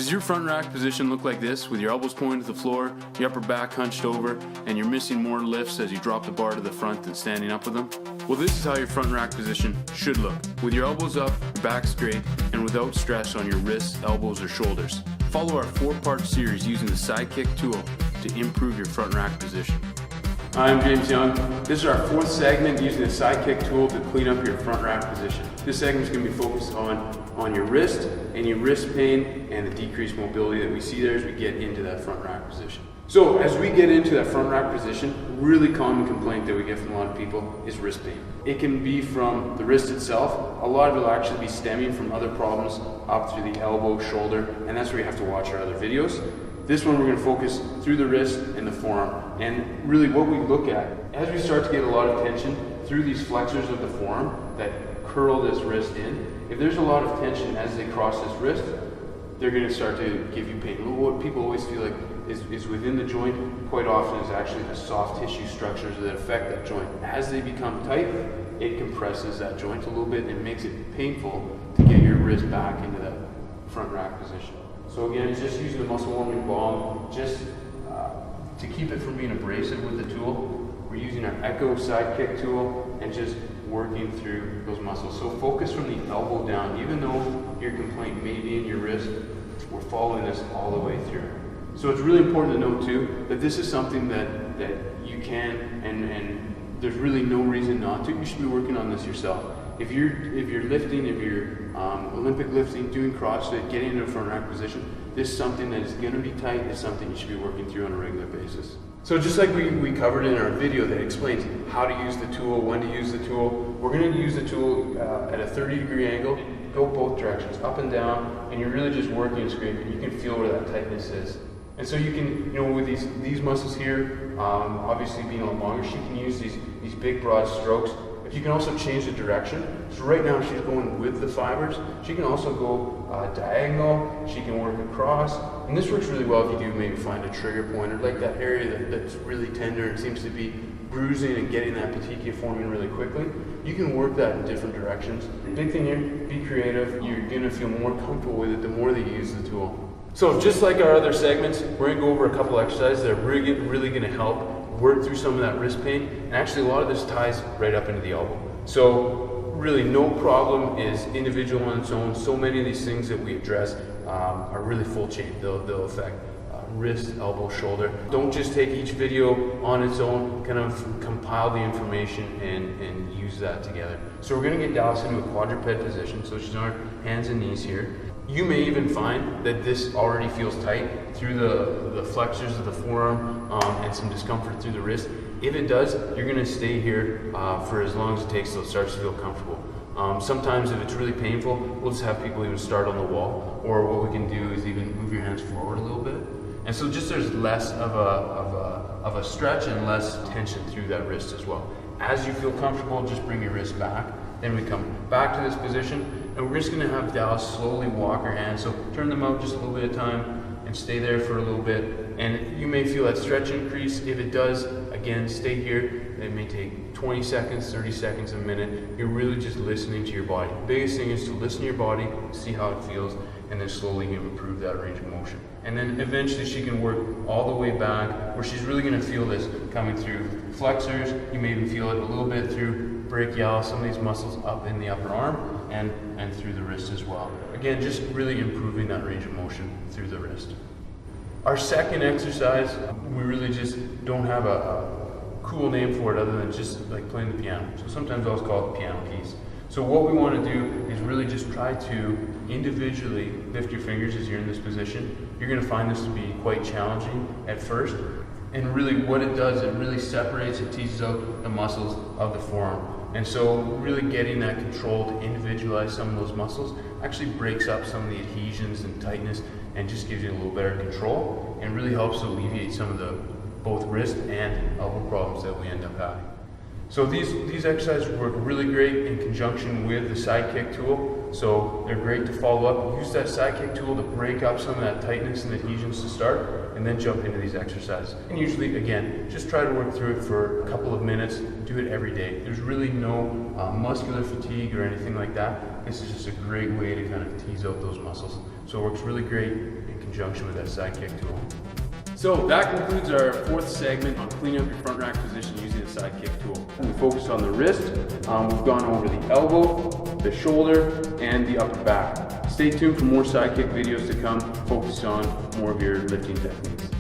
Does your front rack position look like this, with your elbows pointed to the floor, your upper back hunched over, and you're missing more lifts as you drop the bar to the front than standing up with them? Well, this is how your front rack position should look, with your elbows up, your back straight, and without stress on your wrists, elbows, or shoulders. Follow our 4-part series using the Sidekick tool to improve your front rack position. I'm James Young. This is our 4th segment using the Sidekick tool to clean up your front rack position. This segment is going to be focused on your wrist and your wrist pain and the decreased mobility that we see there as we get into that front rack position. So as we get into that front rack position, really common complaint that we get from a lot of people is wrist pain. It can be from the wrist itself. A lot of it will actually be stemming from other problems up through the elbow, shoulder, and that's where you have to watch our other videos. This one we're going to focus through the wrist and the forearm. And really what we look at, as we start to get a lot of tension through these flexors of the forearm that curl this wrist in, if there's a lot of tension as they cross this wrist, they're going to start to give you pain. What people always feel like is within the joint quite often is actually the soft tissue structures that affect that joint. As they become tight, it compresses that joint a little bit and makes it painful to get your wrist back into that front rack position. So again, it's just using a muscle warming balm just to keep it from being abrasive with the tool. We're using our Echo Sidekick tool and just working through those muscles. So focus from the elbow down. Even though your complaint may be in your wrist, we're following this all the way through. So it's really important to note too that this is something that you can and there's really no reason not to. You should be working on this yourself. If you're lifting, if you're Olympic lifting, doing CrossFit, getting into a front rack position, this is something that is going to be tight. It's something you should be working through on a regular basis. So just like we covered in our video that explains how to use the tool, when to use the tool, we're going to use the tool at a 30-degree angle, go both directions, up and down, and you're really just working and scraping. You can feel where that tightness is. And so you can, with these muscles here, obviously being a lot longer, she can use these big broad strokes. But you can also change the direction. So right now she's going with the fibers. She can also go diagonal. She can work across. And this works really well if you do maybe find a trigger point or like that area that's really tender and seems to be bruising and getting that petechia forming really quickly. You can work that in different directions. The big thing here, be creative. You're going to feel more comfortable with it the more that you use the tool. So just like our other segments, we're going to go over a couple exercises that are really going to help work through some of that wrist pain. And actually a lot of this ties right up into the elbow. So really no problem is individual on its own. So many of these things that we address are really full chain. They'll affect wrist, elbow, shoulder. Don't just take each video on its own, kind of compile the information and use that together. So we're going to get Dallas into a quadruped position. So she's on her hands and knees here. You may even find that this already feels tight through the flexors of the forearm and some discomfort through the wrist. If it does, you're going to stay here for as long as it takes till it starts to feel comfortable. Sometimes if it's really painful, we'll just have people even start on the wall, or what we can do is even move your hands forward a little bit. And so just there's less of a stretch and less tension through that wrist as well. As you feel comfortable, just bring your wrist back. Then we come back to this position, and we're just going to have Dallas slowly walk her hands. So turn them out just a little bit of time and stay there for a little bit. And you may feel that stretch increase. If it does, again, stay here. It may take 20 seconds, 30 seconds, a minute. You're really just listening to your body. The biggest thing is to listen to your body, see how it feels, and then slowly improve that range of motion. And then eventually she can work all the way back where she's really going to feel this coming through flexors. You may even feel it a little bit through brachialis, some of these muscles up in the upper arm and through the wrist as well. Again, just really improving that range of motion through the wrist. Our second exercise, we really just don't have a cool name for it other than just like playing the piano. So sometimes I always call it the piano keys. So what we want to do is really just try to individually lift your fingers as you're in this position. You're going to find this to be quite challenging at first. And really what it does, it really separates, it teases out the muscles of the forearm. And so really getting that control to individualize some of those muscles actually breaks up some of the adhesions and tightness and just gives you a little better control and really helps to alleviate some of the both wrist and elbow problems that we end up having. So these exercises work really great in conjunction with the Sidekick tool. So they're great to follow up. Use that Sidekick tool to break up some of that tightness and adhesions to start, and then jump into these exercises. And usually, again, just try to work through it for a couple of minutes. Do it every day. There's really no muscular fatigue or anything like that. This is just a great way to kind of tease out those muscles. So it works really great in conjunction with that Sidekick tool. So that concludes our fourth segment on cleaning up your front rack position using the Sidekick tool. We focused on the wrist, we've gone over the elbow, the shoulder, and the upper back. Stay tuned for more Sidekick videos to come, focusing on more of your lifting techniques.